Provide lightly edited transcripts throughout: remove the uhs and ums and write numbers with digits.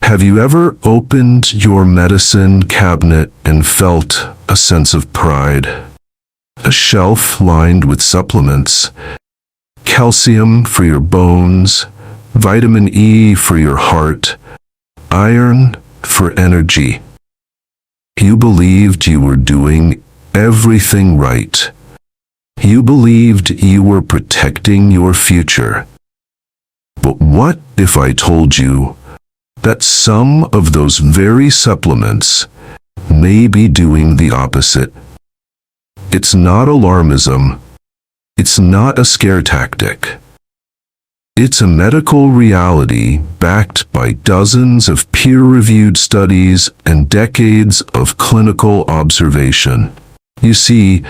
Have you ever opened your medicine cabinet and felt a sense of pride? A shelf lined with supplements, calcium for your bones, vitamin E for your heart, iron for energy. You believed you were doing everything right. You believed you were protecting your future. But what if I told you that some of those very supplements may be doing the opposite? It's not alarmism. It's not a scare tactic. It's a medical reality backed by dozens of peer-reviewed studies and decades of clinical observation. You see,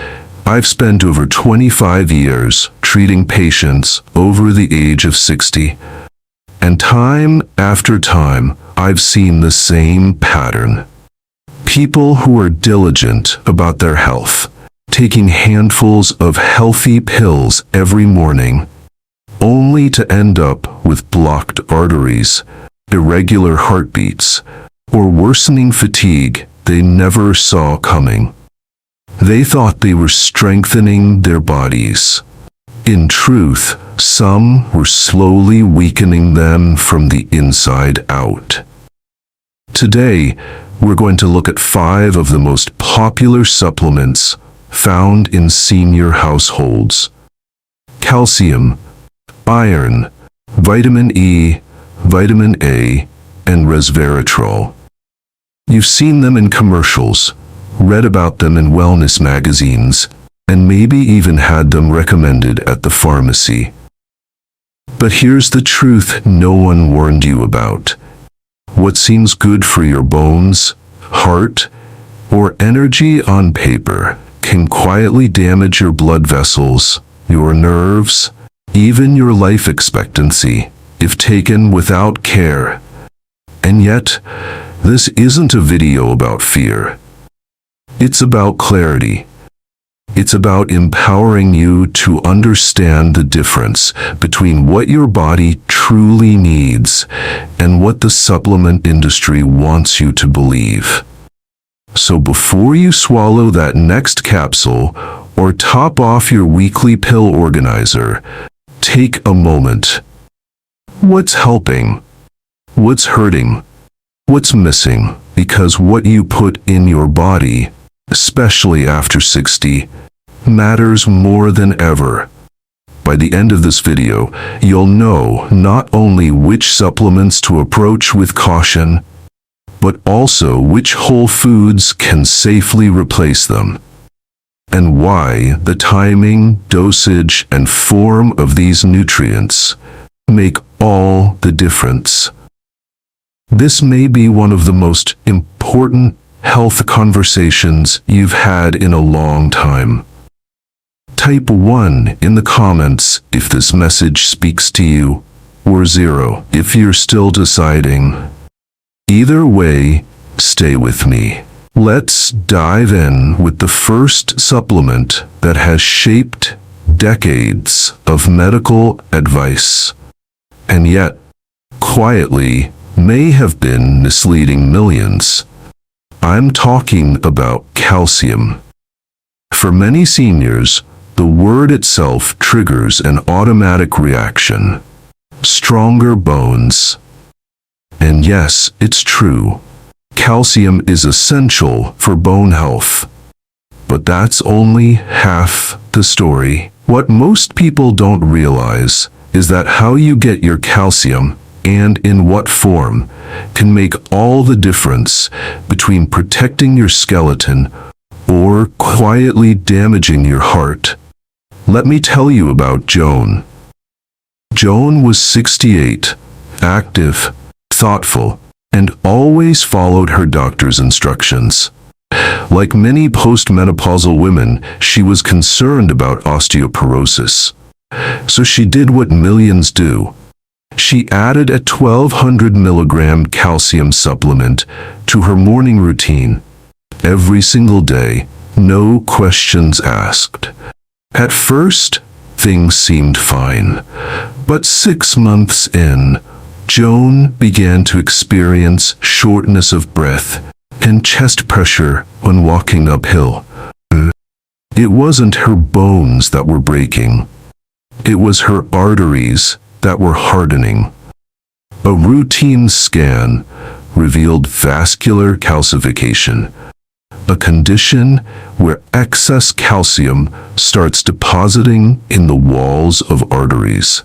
I've spent over 25 years treating patients over the age of 60. And time after time, I've seen the same pattern. People who are diligent about their health, taking handfuls of healthy pills every morning, only to end up with blocked arteries, irregular heartbeats, or worsening fatigue they never saw coming. They thought they were strengthening their bodies. In truth, some were slowly weakening them from the inside out. Today, we're going to look at 5 of the most popular supplements found in senior households: calcium, iron, vitamin E, vitamin A, and resveratrol. You've seen them in commercials, read about them in wellness magazines, and maybe even had them recommended at the pharmacy. But here's the truth no one warned you about. What seems good for your bones, heart, or energy on paper can quietly damage your blood vessels, your nerves, even your life expectancy, if taken without care. And yet, this isn't a video about fear. It's about clarity. It's about empowering you to understand the difference between what your body truly needs and what the supplement industry wants you to believe. So before you swallow that next capsule or top off your weekly pill organizer, take a moment. What's helping? What's hurting? What's missing? Because what you put in your body, especially after 60, matters more than ever. By the end of this video, you'll know not only which supplements to approach with caution, but also which whole foods can safely replace them, and why the timing, dosage, and form of these nutrients make all the difference. This may be one of the most important health conversations you've had in a long time. Type 1 in the comments if this message speaks to you, or 0 if you're still deciding. Either way, stay with me. Let's dive in with the first supplement that has shaped decades of medical advice, and yet, quietly, may have been misleading millions. I'm talking about calcium. For many seniors, the word itself triggers an automatic reaction. Stronger bones. And yes, it's true. Calcium is essential for bone health. But that's only half the story. What most people don't realize is that how you get your calcium, and in what form, can make all the difference between protecting your skeleton or quietly damaging your heart. Let me tell you about Joan. Joan was 68, active, thoughtful, and always followed her doctor's instructions. Like many postmenopausal women, she was concerned about osteoporosis. So she did what millions do. She added a 1,200 milligram calcium supplement to her morning routine every single day, no questions asked. At first, things seemed fine, but 6 months in, Joan began to experience shortness of breath and chest pressure when walking uphill. It wasn't her bones that were breaking. It was her arteries that were hardening. A routine scan revealed vascular calcification, a condition where excess calcium starts depositing in the walls of arteries,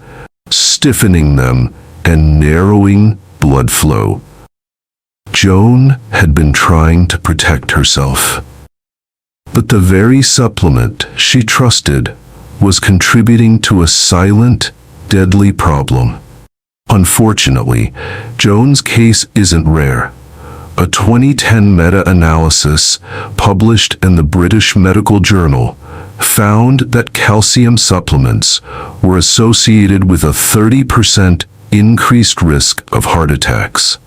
stiffening them and narrowing blood flow. Joan had been trying to protect herself, but the very supplement she trusted was contributing to a silent, deadly problem. Unfortunately, Joan's case isn't rare. A 2010 meta-analysis published in the British Medical Journal found that calcium supplements were associated with a 30% increased risk of heart attacks.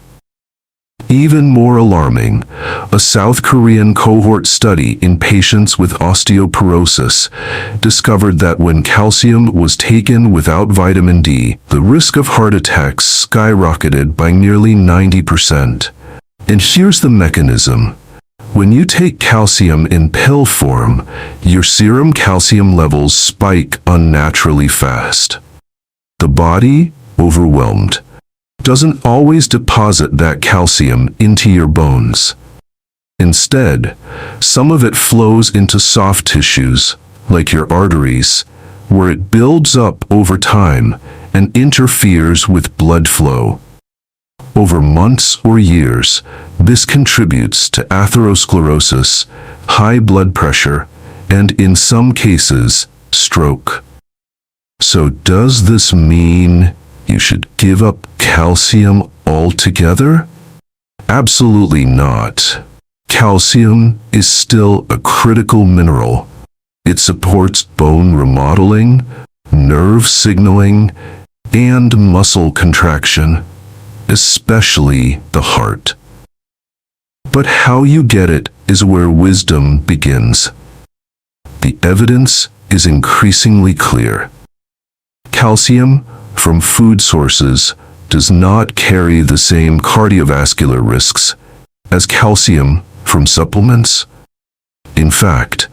Even more alarming, a South Korean cohort study in patients with osteoporosis discovered that when calcium was taken without vitamin D, the risk of heart attacks skyrocketed by nearly 90%. And here's the mechanism. When you take calcium in pill form, your serum calcium levels spike unnaturally fast. The body, overwhelmed, doesn't always deposit that calcium into your bones. Instead, some of it flows into soft tissues, like your arteries, where it builds up over time and interferes with blood flow. Over months or years, this contributes to atherosclerosis, high blood pressure, and in some cases, stroke. So does this mean you should give up calcium altogether? Absolutely not. Calcium is still a critical mineral. It supports bone remodeling, nerve signaling, and muscle contraction, especially the heart. But how you get it is where wisdom begins. The evidence is increasingly clear. Calcium from food sources does not carry the same cardiovascular risks as calcium from supplements. In fact,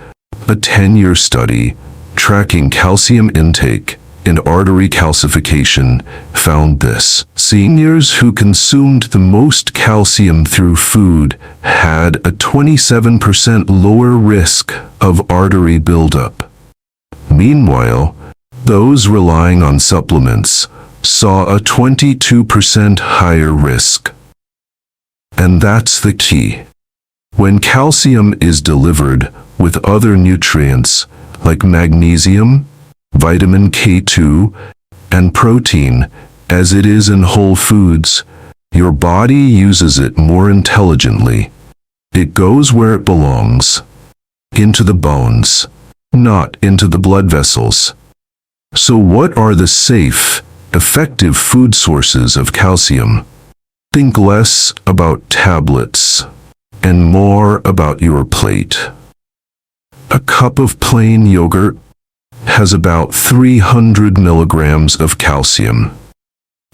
a 10-year study tracking calcium intake and artery calcification found this. Seniors who consumed the most calcium through food had a 27% lower risk of artery buildup. Meanwhile, those relying on supplements saw a 22% higher risk. And that's the key. When calcium is delivered with other nutrients like magnesium, vitamin K2, and protein, as it is in whole foods, your body uses it more intelligently. It goes where it belongs, into the bones, not into the blood vessels. So what are the safe, effective food sources of calcium? Think less about tablets and more about your plate. A cup of plain yogurt has about 300 milligrams of calcium,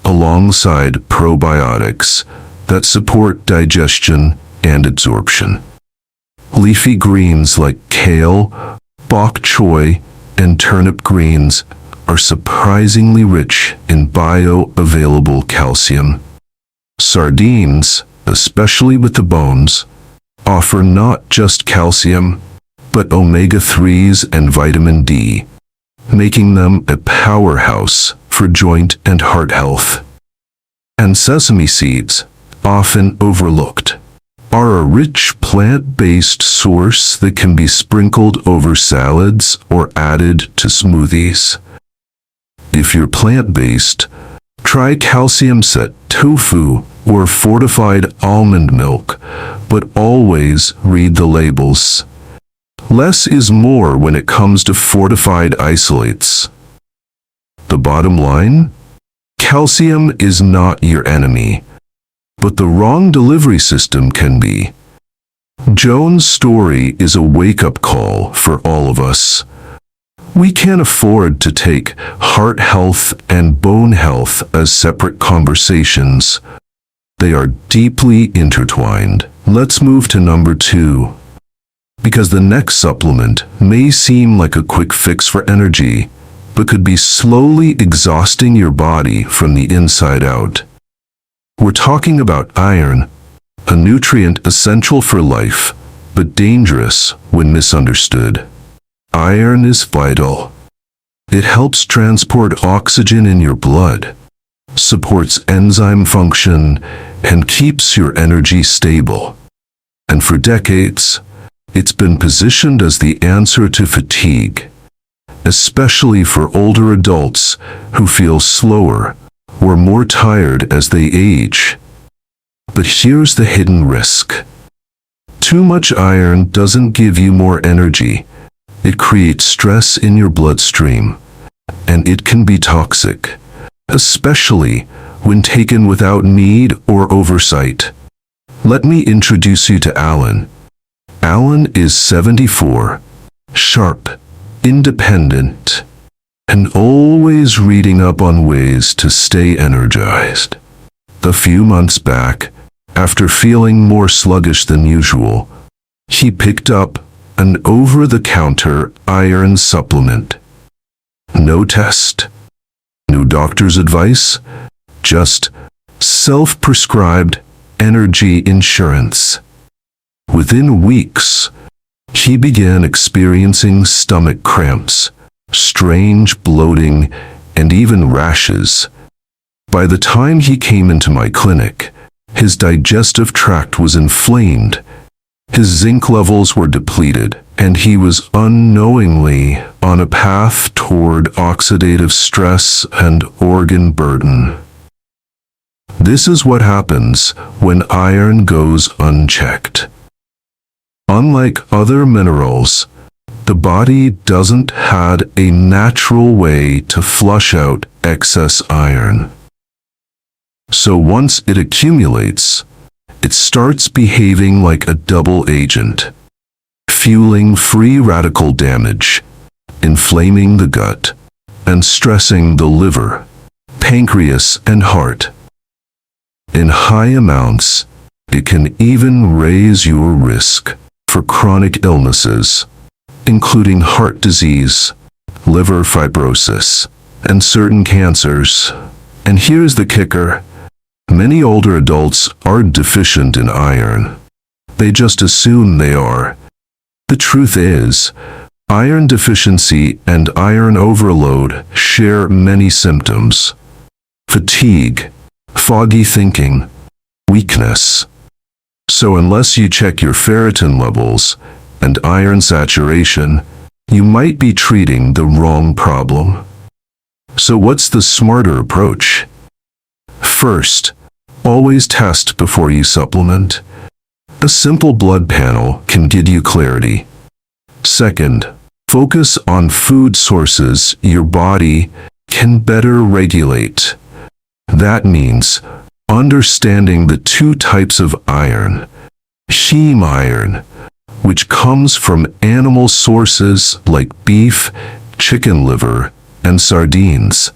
alongside probiotics that support digestion and absorption. Leafy greens like kale, bok choy, and turnip greens are surprisingly rich in bioavailable calcium. Sardines, especially with the bones, offer not just calcium, but omega-3s and vitamin D, making them a powerhouse for joint and heart health. And sesame seeds, often overlooked, are a rich plant-based source that can be sprinkled over salads or added to smoothies. If you're plant-based, try calcium-set tofu or fortified almond milk, but always read the labels. Less is more when it comes to fortified isolates. The bottom line? Calcium is not your enemy, but the wrong delivery system can be. Joan's story is a wake-up call for all of us. We can't afford to take heart health and bone health as separate conversations. They are deeply intertwined. Let's move to number 2. Because the next supplement may seem like a quick fix for energy, but could be slowly exhausting your body from the inside out. We're talking about iron, a nutrient essential for life, but dangerous when misunderstood. Iron is vital. It helps transport oxygen in your blood, supports enzyme function, and keeps your energy stable. And for decades, it's been positioned as the answer to fatigue, especially for older adults who feel slower or more tired as they age. But here's the hidden risk. Too much iron doesn't give you more energy. It creates stress in your bloodstream, and it can be toxic, especially when taken without need or oversight. Let me introduce you to Alan. Alan is 74, sharp, independent, and always reading up on ways to stay energized. A few months back, after feeling more sluggish than usual, he picked up an over-the-counter iron supplement. No test, no doctor's advice, just self-prescribed energy insurance. Within weeks, he began experiencing stomach cramps, strange bloating, and even rashes. By the time he came into my clinic, his digestive tract was inflamed, his zinc levels were depleted, and he was unknowingly on a path toward oxidative stress and organ burden. This is what happens when iron goes unchecked. Unlike other minerals, the body doesn't have a natural way to flush out excess iron. So once it accumulates, it starts behaving like a double agent, fueling free radical damage, inflaming the gut, and stressing the liver, pancreas, and heart. In high amounts, it can even raise your risk for chronic illnesses, including heart disease, liver fibrosis, and certain cancers. And here's the kicker. Many older adults are deficient in iron. They just assume they are. The truth is, iron deficiency and iron overload share many symptoms. Fatigue, foggy thinking, weakness. So unless you check your ferritin levels and iron saturation, you might be treating the wrong problem. So what's the smarter approach? First, always test before you supplement. A simple blood panel can give you clarity. Second, focus on food sources your body can better regulate. That means understanding the 2 types of iron. Heme iron, which comes from animal sources like beef, chicken liver, and sardines,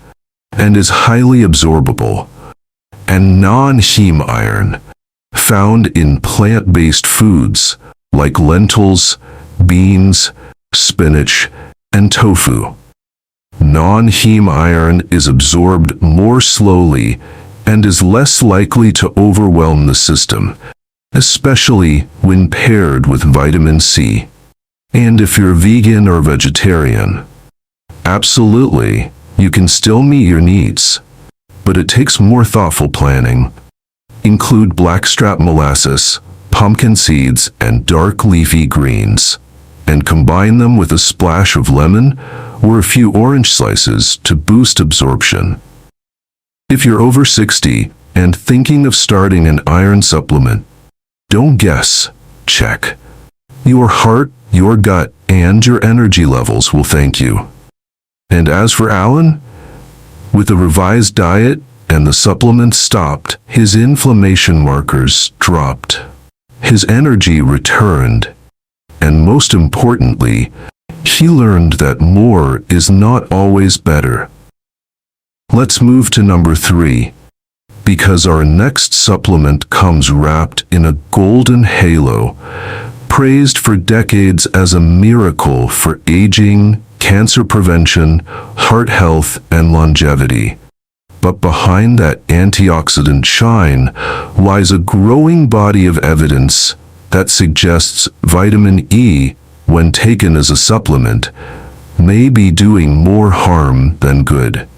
and is highly absorbable. And non-heme iron, found in plant-based foods like lentils, beans, spinach, and tofu. Non-heme iron is absorbed more slowly and is less likely to overwhelm the system, especially when paired with vitamin C. And if you're vegan or vegetarian, absolutely, you can still meet your needs, but it takes more thoughtful planning. Include blackstrap molasses, pumpkin seeds, and dark leafy greens, and combine them with a splash of lemon or a few orange slices to boost absorption. If you're over 60 and thinking of starting an iron supplement, don't guess, check. Your heart, your gut, and your energy levels will thank you. And as for Alan, with a revised diet and the supplements stopped, his inflammation markers dropped. His energy returned. And most importantly, he he learned that more is not always better. Let's move to number 3, because our next supplement comes wrapped in a golden halo, praised for decades as a miracle for aging, cancer prevention, heart health, and longevity. But behind that antioxidant shine lies a growing body of evidence that suggests vitamin E, when taken as a supplement, may be doing more harm than good.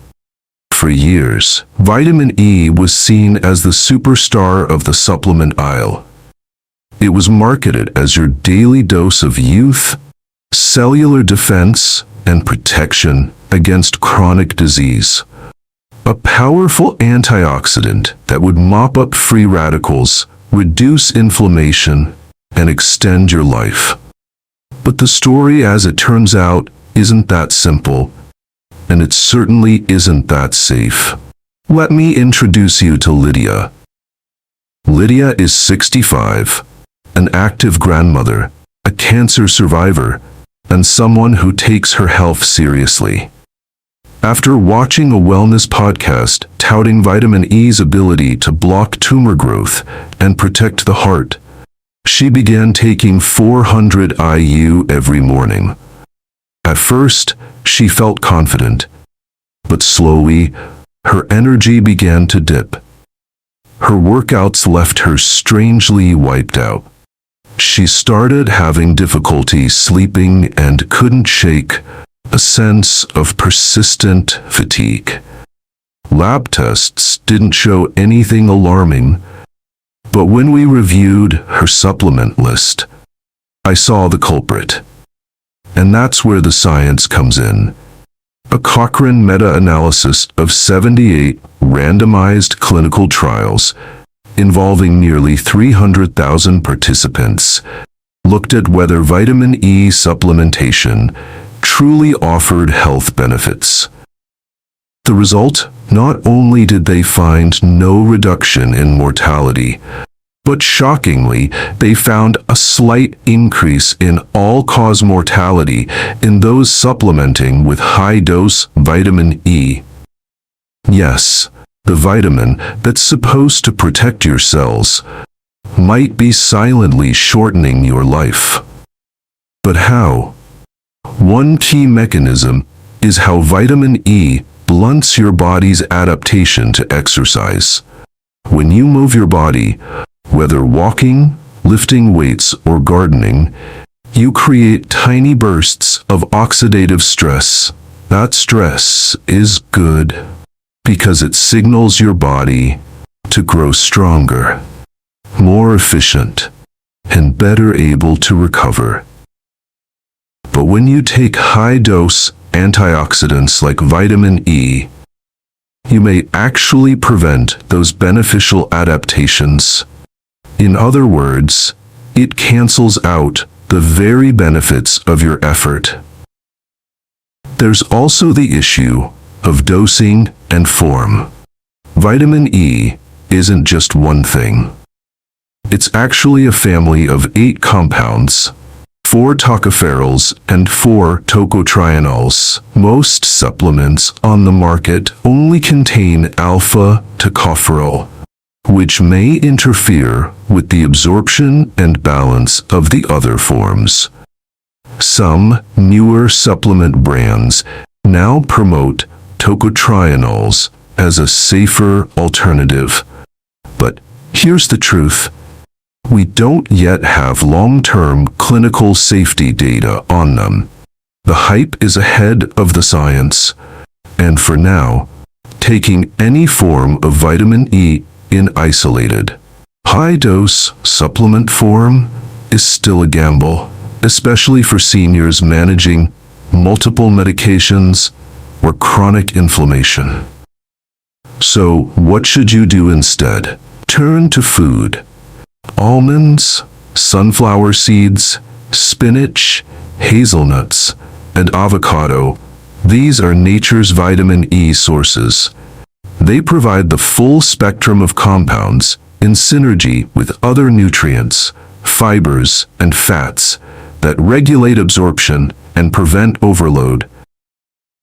For years, vitamin E was seen as the superstar of the supplement aisle. It was marketed as your daily dose of youth, cellular defense, and protection against chronic disease. A powerful antioxidant that would mop up free radicals, reduce inflammation, and extend your life. But the story, as it turns out, isn't that simple. And it certainly isn't that safe. Let me introduce you to Lydia. Lydia is 65, an active grandmother, a cancer survivor, and someone who takes her health seriously. After watching a wellness podcast touting vitamin E's ability to block tumor growth and protect the heart, she began taking 400 IU every morning. At first, she felt confident, but slowly, her energy began to dip. Her workouts left her strangely wiped out. She started having difficulty sleeping and couldn't shake a sense of persistent fatigue. Lab tests didn't show anything alarming, but when we reviewed her supplement list, I saw the culprit. And that's where the science comes in. A Cochrane meta-analysis of 78 randomized clinical trials involving nearly 300,000 participants looked at whether vitamin E supplementation truly offered health benefits. The result? Not only did they find no reduction in mortality, but shockingly, they found a slight increase in all-cause mortality in those supplementing with high-dose vitamin E. Yes, the vitamin that's supposed to protect your cells might be silently shortening your life. But how? One key mechanism is how vitamin E blunts your body's adaptation to exercise. When you move your body, whether walking, lifting weights, or gardening, you create tiny bursts of oxidative stress. That stress is good because it signals your body to grow stronger, more efficient, and better able to recover. But when you take high-dose antioxidants like vitamin E, you may actually prevent those beneficial adaptations. In other words, it cancels out the very benefits of your effort. There's also the issue of dosing and form. Vitamin E isn't just one thing. It's actually a family of 8 compounds, 4 tocopherols and 4 tocotrienols. Most supplements on the market only contain alpha tocopherol, which may interfere with the absorption and balance of the other forms. Some newer supplement brands now promote tocotrienols as a safer alternative. But here's the truth. We don't yet have long-term clinical safety data on them. The hype is ahead of the science, and for now, taking any form of vitamin E in isolated, high-dose supplement form is still a gamble, especially for seniors managing multiple medications or chronic inflammation. So, what should you do instead? Turn to food. Almonds, sunflower seeds, spinach, hazelnuts, and avocado. These are nature's vitamin E sources. They provide the full spectrum of compounds in synergy with other nutrients, fibers, and fats that regulate absorption and prevent overload.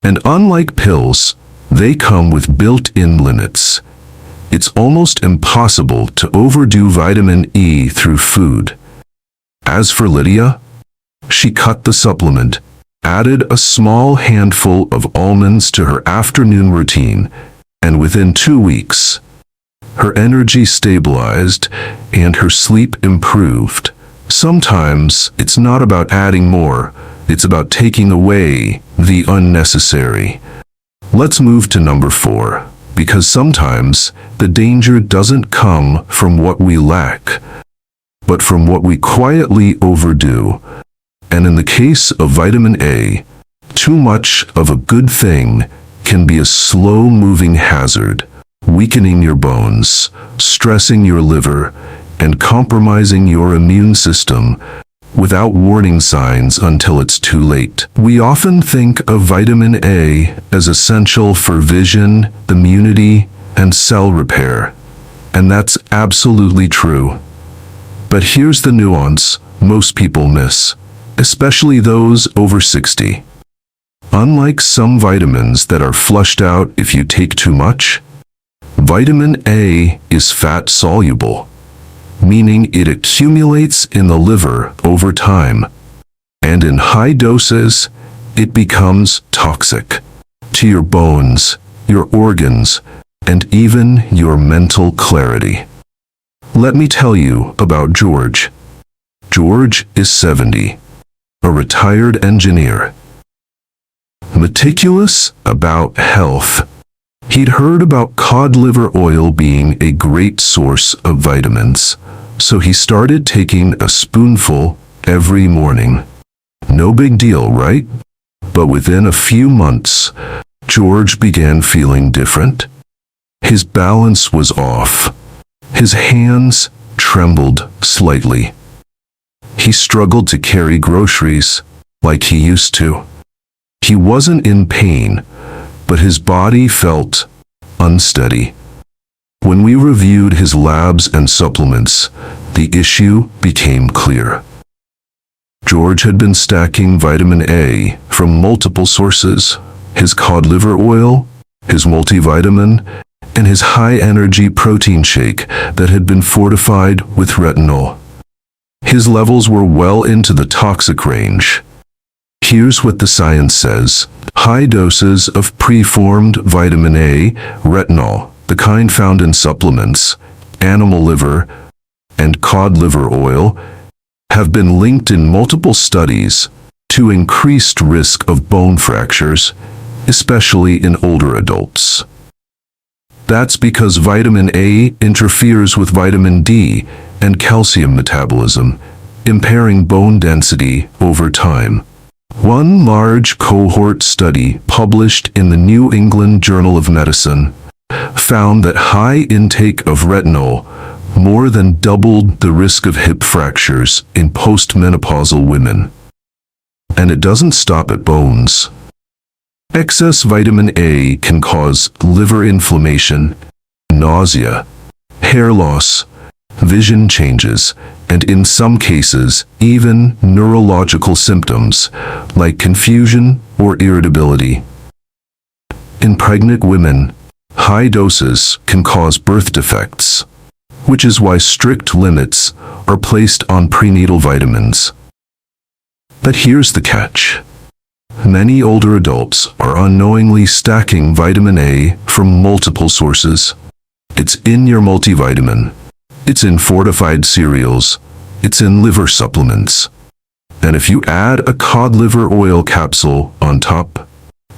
And unlike pills, they come with built-in limits. It's almost impossible to overdo vitamin E through food. As for Lydia, she cut the supplement, added a small handful of almonds to her afternoon routine, and within 2 weeks, her energy stabilized and her sleep improved. Sometimes it's not about adding more, it's about taking away the unnecessary. Let's move to number 4, because sometimes the danger doesn't come from what we lack, but from what we quietly overdo. And in the case of vitamin A, too much of a good thing can be a slow-moving hazard, weakening your bones, stressing your liver, and compromising your immune system without warning signs until it's too late. We often think of vitamin A as essential for vision, immunity, and cell repair, and that's absolutely true. But here's the nuance most people miss, especially those over 60. Unlike some vitamins that are flushed out if you take too much, vitamin A is fat-soluble, meaning it accumulates in the liver over time, and in high doses, it becomes toxic to your bones, your organs, and even your mental clarity. Let me tell you about George. George is 70, a retired engineer. Meticulous about health, he'd heard about cod liver oil being a great source of vitamins, so he started taking a spoonful every morning. No big deal, right? But within a few months, George began feeling different. His balance was off. His hands trembled slightly. He struggled to carry groceries like he used to. He wasn't in pain, but his body felt unsteady. When we reviewed his labs and supplements, the issue became clear. George had been stacking vitamin A from multiple sources: his cod liver oil, his multivitamin, and his high-energy protein shake that had been fortified with retinol. His levels were well into the toxic range. Here's what the science says. High doses of preformed vitamin A, retinol, the kind found in supplements, animal liver, and cod liver oil, have been linked in multiple studies to increased risk of bone fractures, especially in older adults. That's because vitamin A interferes with vitamin D and calcium metabolism, impairing bone density over time. One large cohort study published in the New England Journal of Medicine found that high intake of retinol more than doubled the risk of hip fractures in postmenopausal women. And it doesn't stop at bones. Excess vitamin A can cause liver inflammation, nausea, hair loss, vision changes, and in some cases, even neurological symptoms like confusion or irritability. In pregnant women, high doses can cause birth defects, which is why strict limits are placed on prenatal vitamins. But here's the catch. Many older adults are unknowingly stacking vitamin A from multiple sources. It's in your multivitamin. It's in fortified cereals. It's in liver supplements. And if you add a cod liver oil capsule on top,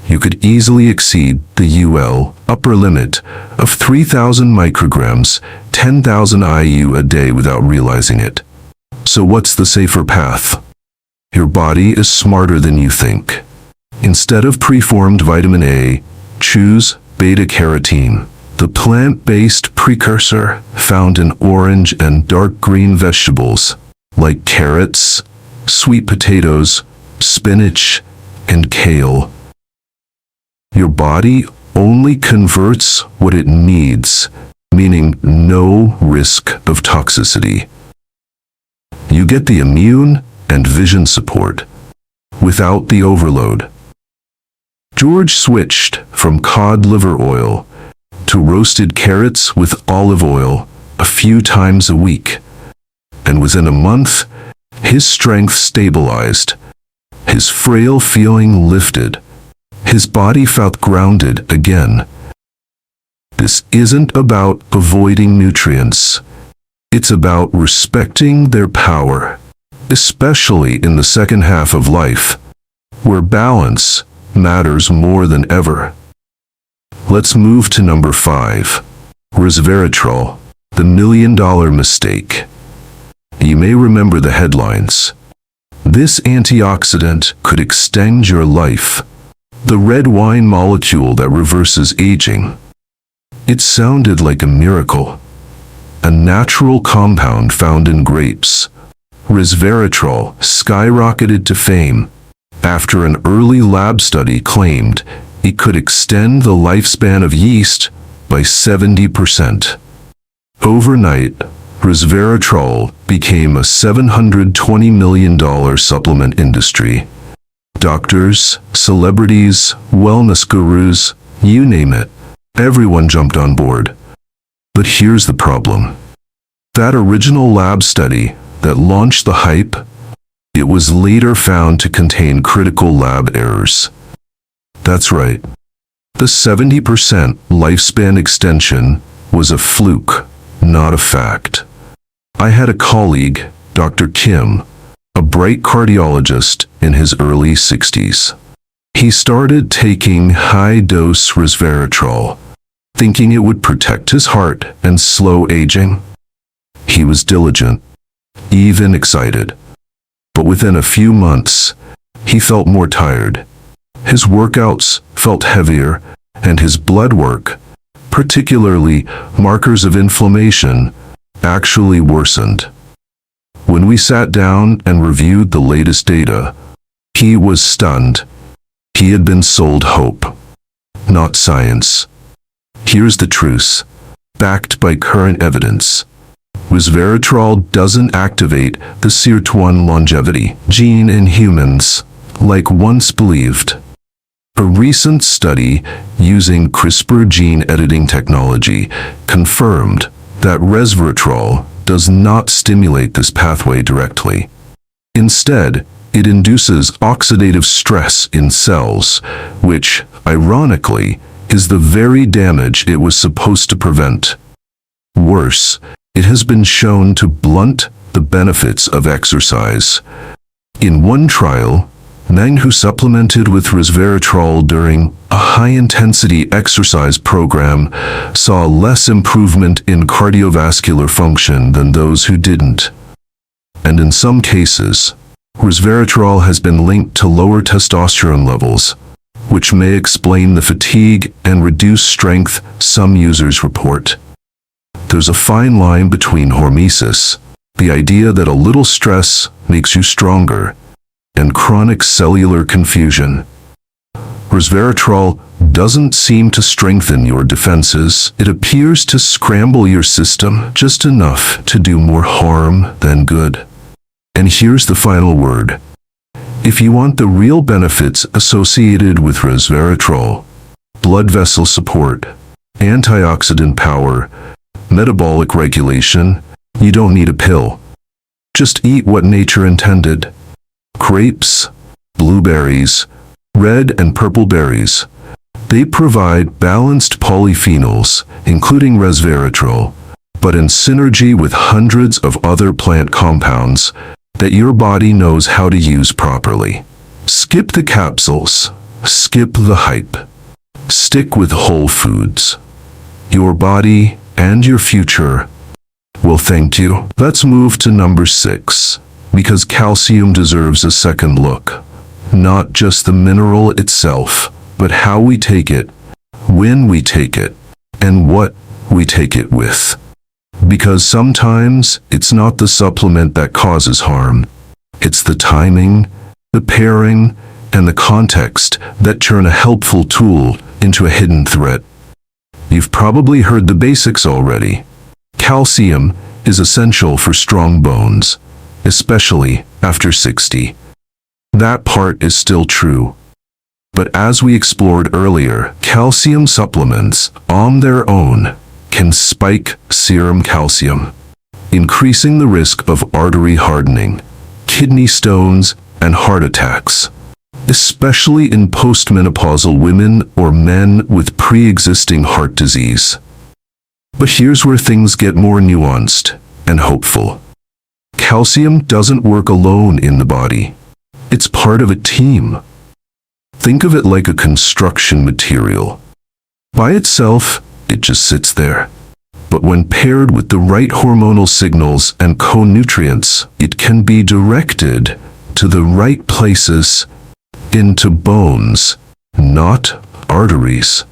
you could easily exceed the UL upper limit of 3,000 micrograms, 10,000 IU a day without realizing it. So what's the safer path? Your body is smarter than you think. Instead of preformed vitamin A, choose beta-carotene, the plant-based precursor found in orange and dark green vegetables like carrots, sweet potatoes, spinach, and kale. Your body only converts what it needs, meaning no risk of toxicity. You get the immune and vision support, without the overload. George switched from cod liver oil to roasted carrots with olive oil a few times a week, and within a month, his strength stabilized, his frail feeling lifted, his body felt grounded again. This isn't about avoiding nutrients. It's about respecting their power, especially in the second half of life, where balance matters more than ever. Let's move to number 5. Resveratrol, the million-dollar mistake. You may remember the headlines. This antioxidant could extend your life. The red wine molecule that reverses aging. It sounded like a miracle. A natural compound found in grapes. Resveratrol skyrocketed to fame after an early lab study claimed it could extend the lifespan of yeast by 70%. Overnight, Resveratrol became a $720 million supplement industry. Doctors, celebrities, wellness gurus, you name it, everyone jumped on board. But here's the problem. That original lab study that launched the hype, it was later found to contain critical lab errors. That's right. The 70% lifespan extension was a fluke, not a fact. I had a colleague, Dr. Kim, a bright cardiologist in his early 60s. He started taking high-dose resveratrol, thinking it would protect his heart and slow aging. He was diligent, even excited. But within a few months, he felt more tired. His workouts felt heavier, and his blood work, particularly markers of inflammation, actually worsened. When we sat down and reviewed the latest data, he was stunned. He had been sold hope, not science. Here's the truth, backed by current evidence. Resveratrol doesn't activate the SIRT1 longevity gene in humans, like once believed. A recent study using CRISPR gene editing technology confirmed that resveratrol does not stimulate this pathway directly. Instead, it induces oxidative stress in cells, which, ironically, is the very damage it was supposed to prevent. Worse, it has been shown to blunt the benefits of exercise. In one trial, men who supplemented with resveratrol during a high-intensity exercise program saw less improvement in cardiovascular function than those who didn't. And in some cases, resveratrol has been linked to lower testosterone levels, which may explain the fatigue and reduced strength some users report. There's a fine line between hormesis, the idea that a little stress makes you stronger, and chronic cellular confusion. Resveratrol doesn't seem to strengthen your defenses. It appears to scramble your system just enough to do more harm than good. And here's the final word. If you want the real benefits associated with resveratrol, blood vessel support, antioxidant power, metabolic regulation, you don't need a pill. Just eat what nature intended. Grapes, blueberries, red and purple berries. They provide balanced polyphenols, including resveratrol, but in synergy with hundreds of other plant compounds that your body knows how to use properly. Skip the capsules. Skip the hype. Stick with whole foods. Your body and your future will thank you. Let's move to number 6, because calcium deserves a second look. Not just the mineral itself, but how we take it, when we take it, and what we take it with. Because sometimes it's not the supplement that causes harm. It's the timing, the pairing, and the context that turn a helpful tool into a hidden threat. You've probably heard the basics already. Calcium is essential for strong bones, especially after 60. That part is still true. But as we explored earlier, calcium supplements, on their own, can spike serum calcium, increasing the risk of artery hardening, kidney stones, and heart attacks, especially in postmenopausal women or men with pre-existing heart disease. But here's where things get more nuanced and hopeful. Calcium doesn't work alone in the body. It's part of a team. Think of it like a construction material. By itself, it just sits there. But when paired with the right hormonal signals and co-nutrients, it can be directed to the right places, into bones, not arteries.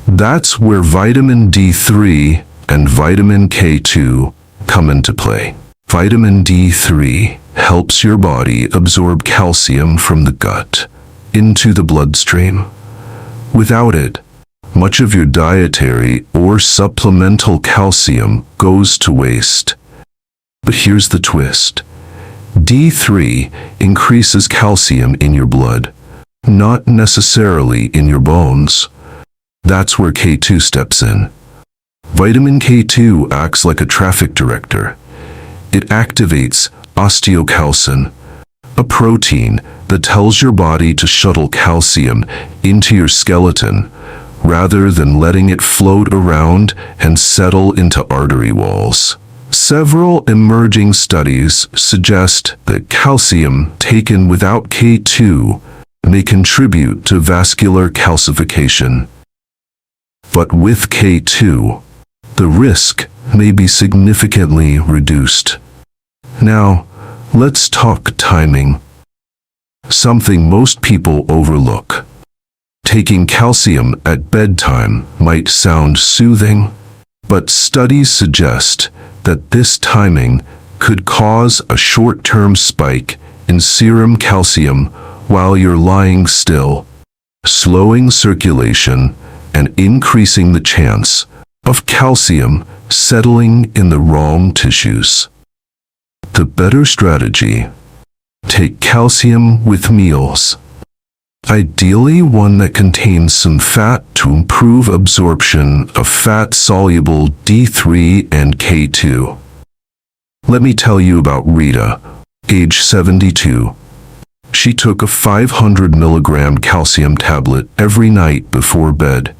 That's where vitamin D3 and vitamin K2 come into play. Vitamin D3 helps your body absorb calcium from the gut into the bloodstream. Without it, much of your dietary or supplemental calcium goes to waste. But here's the twist. D3 increases calcium in your blood, not necessarily in your bones. That's where K2 steps in. Vitamin K2 acts like a traffic director. It activates osteocalcin, a protein that tells your body to shuttle calcium into your skeleton rather than letting it float around and settle into artery walls. Several emerging studies suggest that calcium taken without K2 may contribute to vascular calcification. But with K2, the risk may be significantly reduced. Now, let's talk timing. Something most people overlook. Taking calcium at bedtime might sound soothing, but studies suggest that this timing could cause a short-term spike in serum calcium while you're lying still, slowing circulation and increasing the chance of calcium settling in the wrong tissues. The better strategy: take calcium with meals. Ideally one that contains some fat to improve absorption of fat-soluble D3 and K2. Let me tell you about Rita, age 72. She took a 500 milligram calcium tablet every night before bed,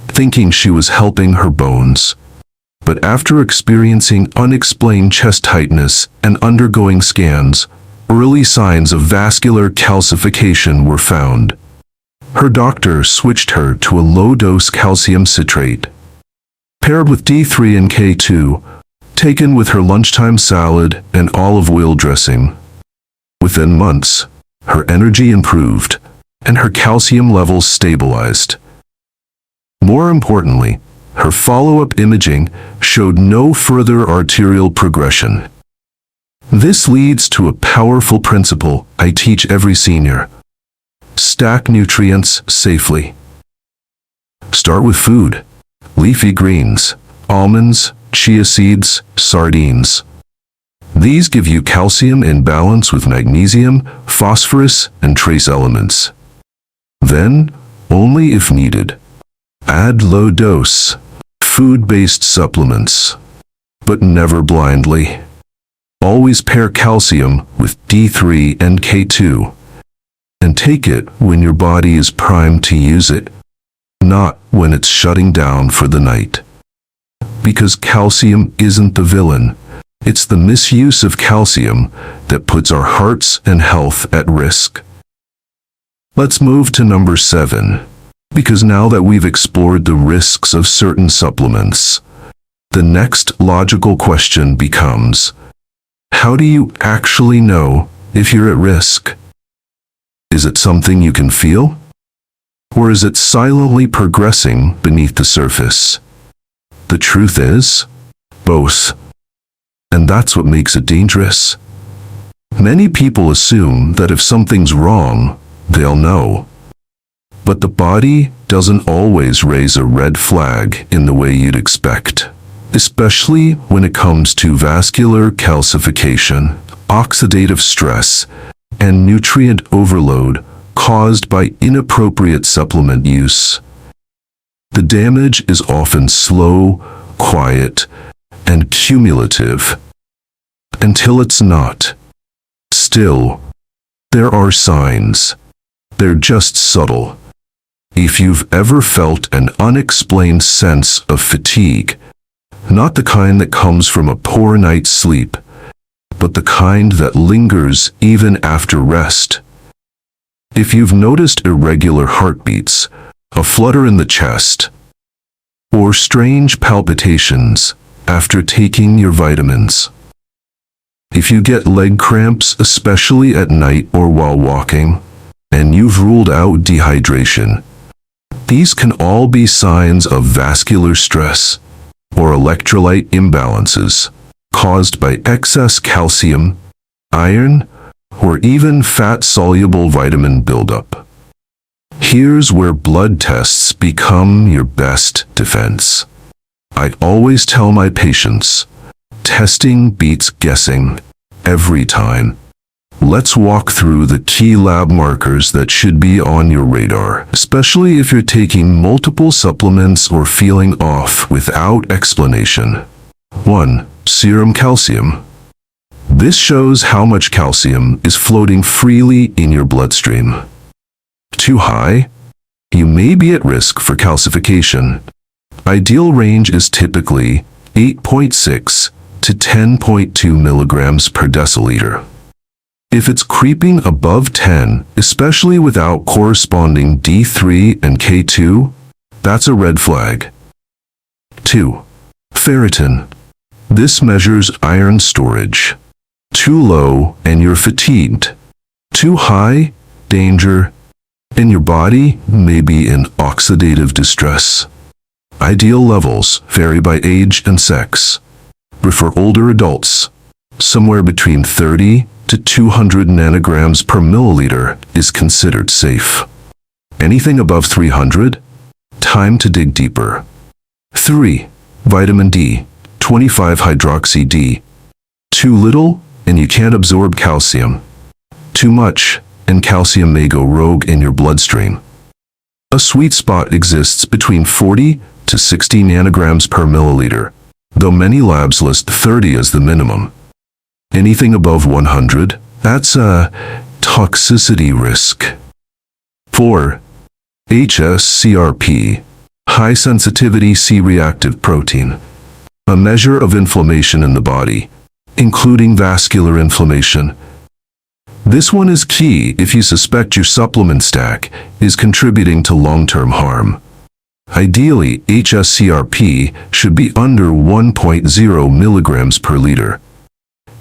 thinking she was helping her bones. But after experiencing unexplained chest tightness and undergoing scans, early signs of vascular calcification were found. Her doctor switched her to a low-dose calcium citrate, paired with D3 and K2, taken with her lunchtime salad and olive oil dressing. Within months, her energy improved, and her calcium levels stabilized. More importantly, her follow-up imaging showed no further arterial progression. This leads to a powerful principle I teach every senior. Stack nutrients safely. Start with food: leafy greens, almonds, chia seeds, sardines. These give you calcium in balance with magnesium, phosphorus, and trace elements. Then, only if needed, add low-dose, food-based supplements, but never blindly. Always pair calcium with D3 and K2, and take it when your body is primed to use it, not when it's shutting down for the night. Because calcium isn't the villain, it's the misuse of calcium that puts our hearts and health at risk. Let's move to number 7, because now that we've explored the risks of certain supplements, the next logical question becomes, how do you actually know if you're at risk? Is it something you can feel? Or is it silently progressing beneath the surface? The truth is, both. And that's what makes it dangerous. Many people assume that if something's wrong, they'll know. But the body doesn't always raise a red flag in the way you'd expect, especially when it comes to vascular calcification, oxidative stress, and nutrient overload caused by inappropriate supplement use. The damage is often slow, quiet, and cumulative, until it's not. Still, there are signs. They're just subtle. If you've ever felt an unexplained sense of fatigue, not the kind that comes from a poor night's sleep, but the kind that lingers even after rest. If you've noticed irregular heartbeats, a flutter in the chest, or strange palpitations after taking your vitamins. If you get leg cramps, especially at night or while walking, and you've ruled out dehydration, these can all be signs of vascular stress or electrolyte imbalances caused by excess calcium, iron, or even fat-soluble vitamin buildup. Here's where blood tests become your best defense. I always tell my patients, testing beats guessing every time. Let's walk through the key lab markers that should be on your radar, especially if you're taking multiple supplements or feeling off without explanation. 1. Serum calcium. This shows how much calcium is floating freely in your bloodstream. Too high? You may be at risk for calcification. Ideal range is typically 8.6 to 10.2 milligrams per deciliter. If it's creeping above 10, especially without corresponding D3 and K2, that's a red flag. 2. Ferritin. This measures iron storage. Too low and you're fatigued. Too high, danger, and your body may be in oxidative distress. Ideal levels vary by age and sex. For older adults, somewhere between 30 to 200 nanograms per milliliter is considered safe. Anything above 300? Time to dig deeper. 3. Vitamin D, 25-hydroxy-D. Too little, and you can't absorb calcium. Too much, and calcium may go rogue in your bloodstream. A sweet spot exists between 40 to 60 nanograms per milliliter, though many labs list 30 as the minimum. Anything above 100, that's a toxicity risk. 4. HSCRP, high-sensitivity C-reactive protein, a measure of inflammation in the body, including vascular inflammation. This one is key if you suspect your supplement stack is contributing to long-term harm. Ideally, HSCRP should be under 1.0 milligrams per liter.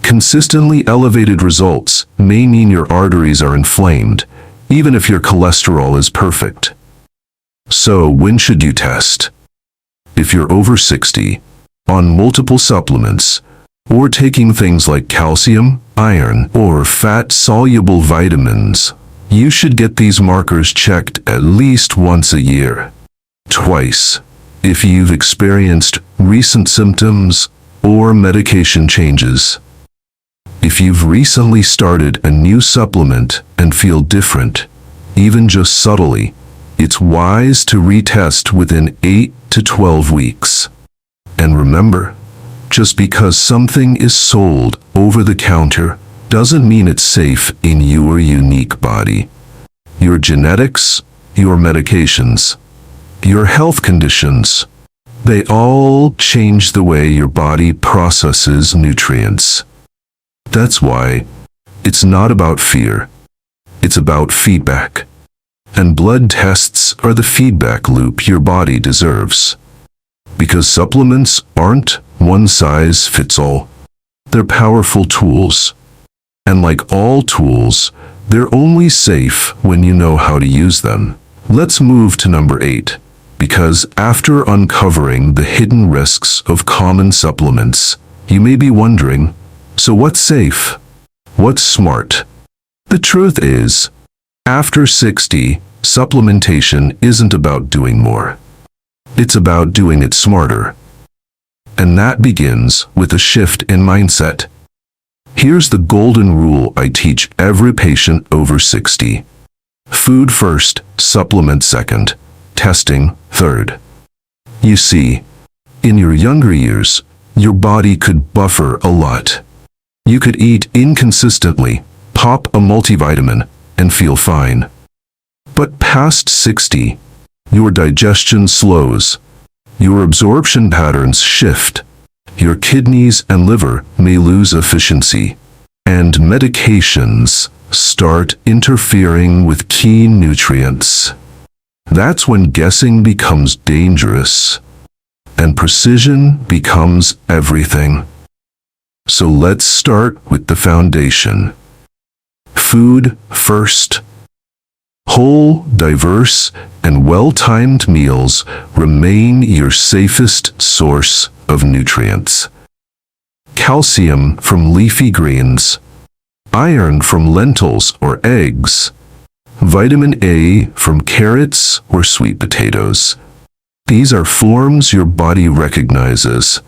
Consistently elevated results may mean your arteries are inflamed, even if your cholesterol is perfect. So when should you test? If you're over 60, on multiple supplements, or taking things like calcium, iron, or fat-soluble vitamins, you should get these markers checked at least once a year. Twice, if you've experienced recent symptoms or medication changes. If you've recently started a new supplement and feel different, even just subtly, it's wise to retest within 8 to 12 weeks. And remember, just because something is sold over the counter doesn't mean it's safe in your unique body. Your genetics, your medications, your health conditions, they all change the way your body processes nutrients. That's why it's not about fear. It's about feedback. And blood tests are the feedback loop your body deserves. Because supplements aren't one size fits all. They're powerful tools. And like all tools, they're only safe when you know how to use them. Let's move to number 8. Because after uncovering the hidden risks of common supplements, you may be wondering, so what's safe? What's smart? The truth is, after 60, supplementation isn't about doing more. It's about doing it smarter. And that begins with a shift in mindset. Here's the golden rule I teach every patient over 60. Food first, supplement second, testing third. You see, in your younger years, your body could buffer a lot. You could eat inconsistently, pop a multivitamin, and feel fine. But past 60, your digestion slows, your absorption patterns shift, your kidneys and liver may lose efficiency, and medications start interfering with key nutrients. That's when guessing becomes dangerous, and precision becomes everything. So let's start with the foundation. Food first. Whole, diverse, and well-timed meals remain your safest source of nutrients. Calcium from leafy greens, iron from lentils or eggs, vitamin A from carrots or sweet potatoes. These are forms your body recognizes,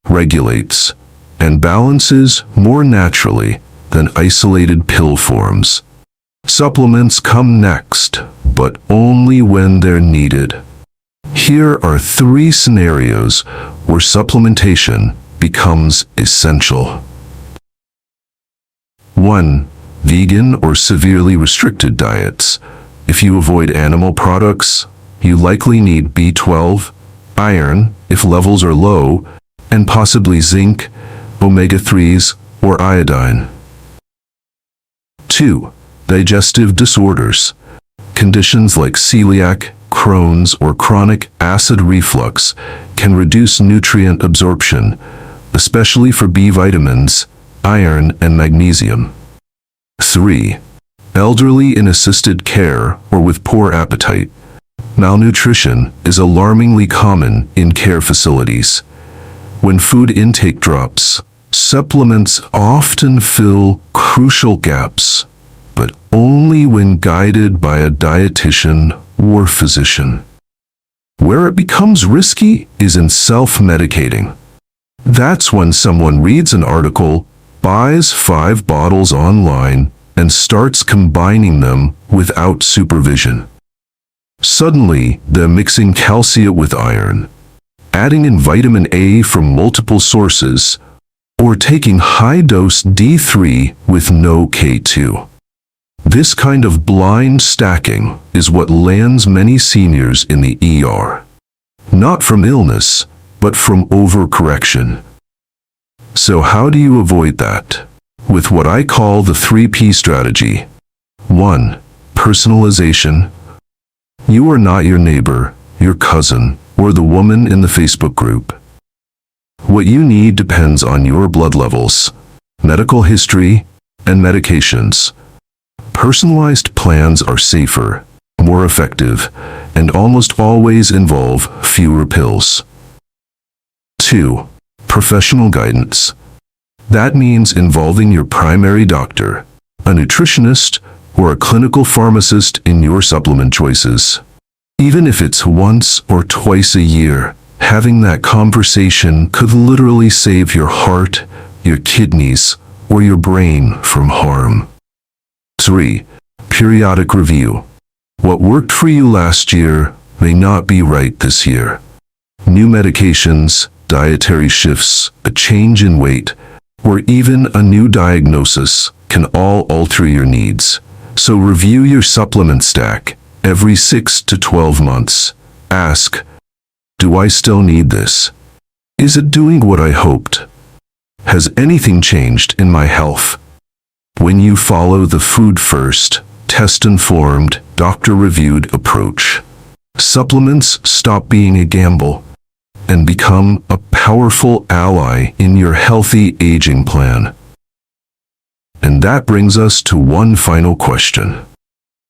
regulates, and balances more naturally than isolated pill forms. Supplements come next, but only when they're needed. Here are 3 scenarios where supplementation becomes essential. 1. Vegan or severely restricted diets. If you avoid animal products, you likely need B12, iron if levels are low, and possibly zinc, omega-3s, or iodine. 2. Digestive disorders. Conditions like celiac, Crohn's, or chronic acid reflux can reduce nutrient absorption, especially for B vitamins, iron, and magnesium. 3. Elderly in assisted care or with poor appetite. Malnutrition is alarmingly common in care facilities. When food intake drops, supplements often fill crucial gaps, but only when guided by a dietitian or physician. Where it becomes risky is in self-medicating. That's when someone reads an article, buys 5 bottles online, and starts combining them without supervision. Suddenly, they're mixing calcium with iron, adding in vitamin A from multiple sources, or taking high-dose D3 with no K2. This kind of blind stacking is what lands many seniors in the ER. Not from illness, but from overcorrection. So how do you avoid that? With what I call the 3P strategy. 1. Personalization. You are not your neighbor, your cousin, or the woman in the Facebook group. What you need depends on your blood levels, medical history, and medications. Personalized plans are safer, more effective, and almost always involve fewer pills. 2. Professional guidance. That means involving your primary doctor, a nutritionist, or a clinical pharmacist in your supplement choices. Even if it's once or twice a year, having that conversation could literally save your heart, your kidneys, or your brain from harm. 3. Periodic review. What worked for you last year may not be right this year. New medications, dietary shifts, a change in weight, or even a new diagnosis can all alter your needs. So review your supplement stack every 6 to 12 months. Ask, do I still need this? Is it doing what I hoped? Has anything changed in my health? When you follow the food first, test-informed, doctor-reviewed approach, supplements stop being a gamble and become a powerful ally in your healthy aging plan. And that brings us to one final question.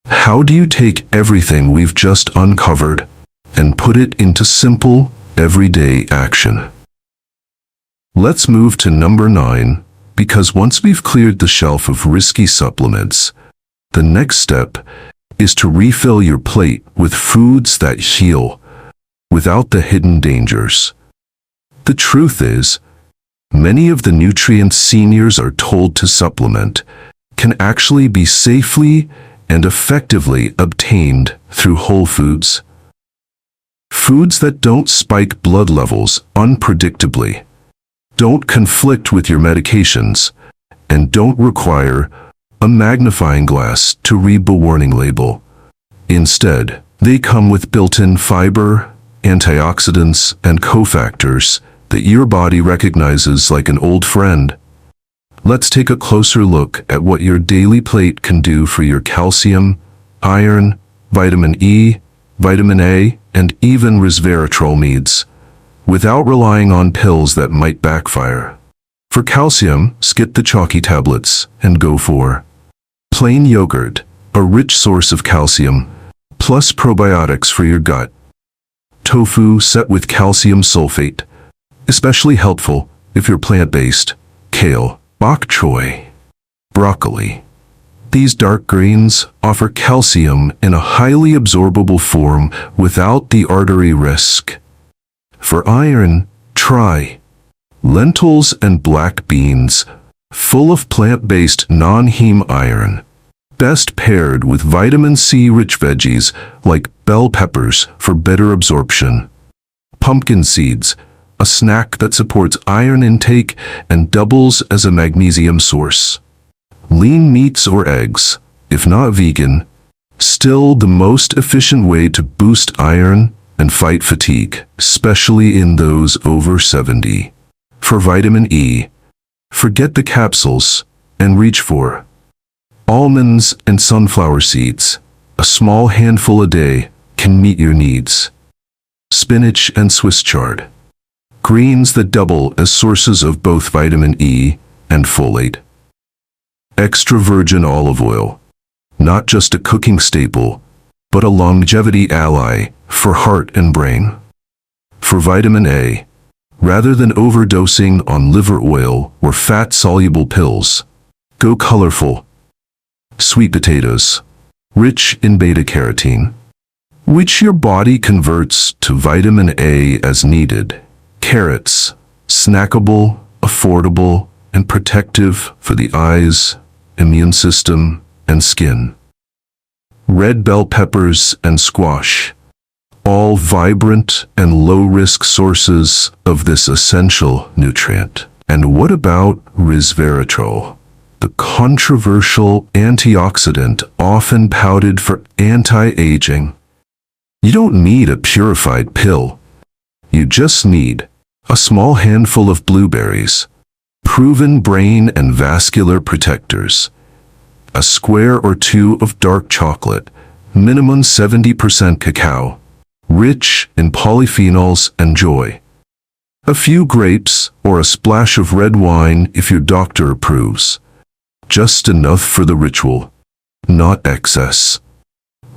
How do you take everything we've just uncovered and put it into simple, everyday action? Let's move to number 9, because once we've cleared the shelf of risky supplements, the next step is to refill your plate with foods that heal, without the hidden dangers. The truth is, Many of the nutrients seniors are told to supplement can actually be safely and effectively obtained through whole foods. Foods that don't spike blood levels unpredictably, don't conflict with your medications, and don't require a magnifying glass to read the warning label. Instead, they come with built-in fiber, antioxidants, and cofactors that your body recognizes like an old friend. Let's take a closer look at what your daily plate can do for your calcium, iron, vitamin E, vitamin A, and even resveratrol needs, without relying on pills that might backfire. For calcium, skip the chalky tablets and go for plain yogurt, a rich source of calcium, plus probiotics for your gut. Tofu set with calcium sulfate, especially helpful if you're plant-based. Kale, bok choy, broccoli. These dark greens offer calcium in a highly absorbable form without the artery risk. For iron, try lentils and black beans, full of plant-based non-heme iron, best paired with vitamin C-rich veggies like bell peppers for better absorption. Pumpkin seeds, a snack that supports iron intake and doubles as a magnesium source. Lean meats or eggs, if not vegan, still the most efficient way to boost iron and fight fatigue, especially in those over 70. For vitamin E, forget the capsules and reach for almonds and sunflower seeds. A small handful a day can meet your needs. Spinach and Swiss chard, greens that double as sources of both vitamin E and folate. Extra virgin olive oil, not just a cooking staple, but a longevity ally for heart and brain. For vitamin A, rather than overdosing on liver oil or fat-soluble pills, go colorful. Sweet potatoes, rich in beta-carotene, which your body converts to vitamin A as needed. Carrots, snackable, affordable, and protective for the eyes, immune system, and skin. Red bell peppers and squash, all vibrant and low-risk sources of this essential nutrient. And what about resveratrol, the controversial antioxidant often touted for anti-aging? You don't need a purified pill. You just need a small handful of blueberries, proven brain and vascular protectors, a square or two of dark chocolate, minimum 70% cacao, rich in polyphenols and joy, a few grapes or a splash of red wine if your doctor approves. Just enough for the ritual, not excess.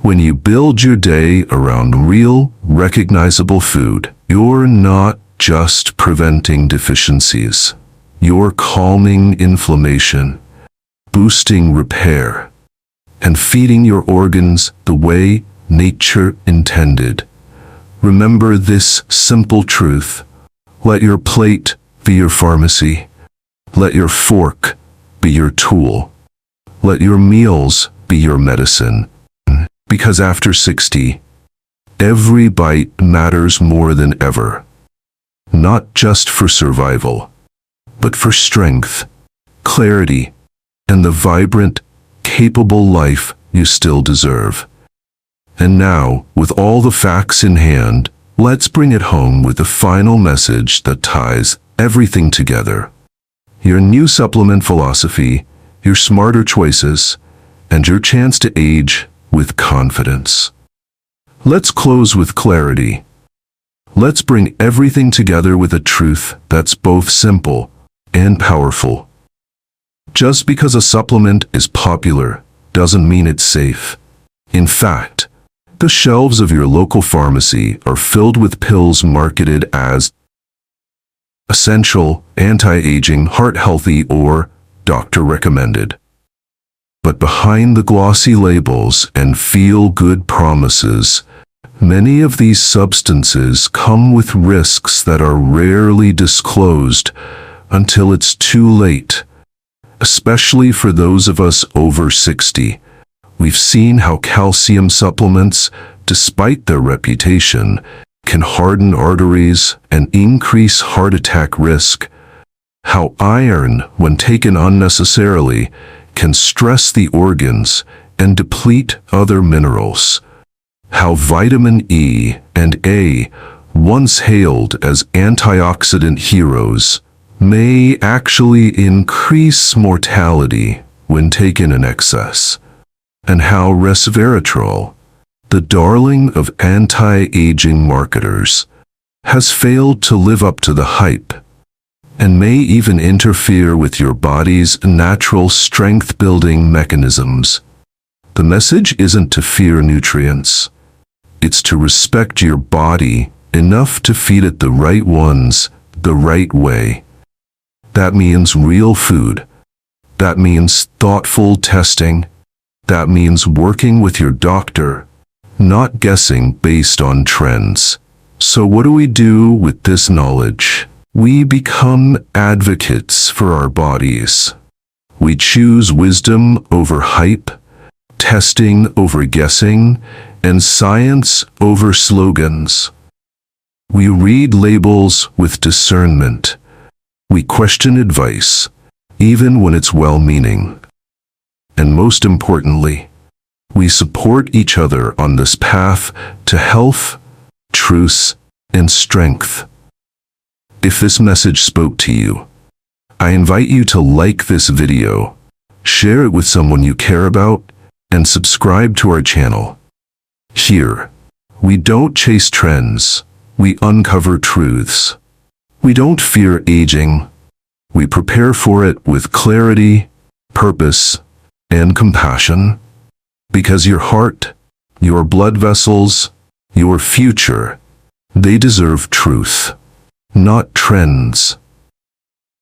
When you build your day around real, recognizable food, you're not just preventing deficiencies. You're calming inflammation, boosting repair, and feeding your organs the way nature intended. Remember this simple truth. Let your plate be your pharmacy. Let your fork be your tool. Let your meals be your medicine. Because after 60, every bite matters more than ever. Not just for survival, but for strength, clarity, and the vibrant, capable life you still deserve. And now, with all the facts in hand, let's bring it home with the final message that ties everything together. Your new supplement philosophy, your smarter choices, and your chance to age with confidence. Let's close with clarity. Let's bring everything together with a truth that's both simple and powerful. Just because a supplement is popular doesn't mean it's safe. In fact, the shelves of your local pharmacy are filled with pills marketed as essential, anti-aging, heart-healthy, or doctor-recommended. But behind the glossy labels and feel-good promises, many of these substances come with risks that are rarely disclosed until it's too late. Especially for those of us over 60. We've seen how calcium supplements, despite their reputation, can harden arteries and increase heart attack risk. How iron, when taken unnecessarily, can stress the organs and deplete other minerals. How vitamin E and A, once hailed as antioxidant heroes, may actually increase mortality when taken in excess. And how Resveratrol, the darling of anti-aging marketers, has failed to live up to the hype, and may even interfere with your body's natural strength-building mechanisms. The message isn't to fear nutrients. It's to respect your body enough to feed it the right ones, the right way. That means real food. That means thoughtful testing. That means working with your doctor, not guessing based on trends. So what do we do with this knowledge? We become advocates for our bodies. We choose wisdom over hype, testing over guessing, and science over slogans. We read labels with discernment. We question advice, even when it's well-meaning. And most importantly, we support each other on this path to health, truth, and strength. If this message spoke to you, I invite you to like this video, share it with someone you care about, and subscribe to our channel. Here, we don't chase trends, we uncover truths. We don't fear aging. We prepare for it with clarity, purpose, and compassion. Because your heart, your blood vessels, your future, they deserve truth, not trends.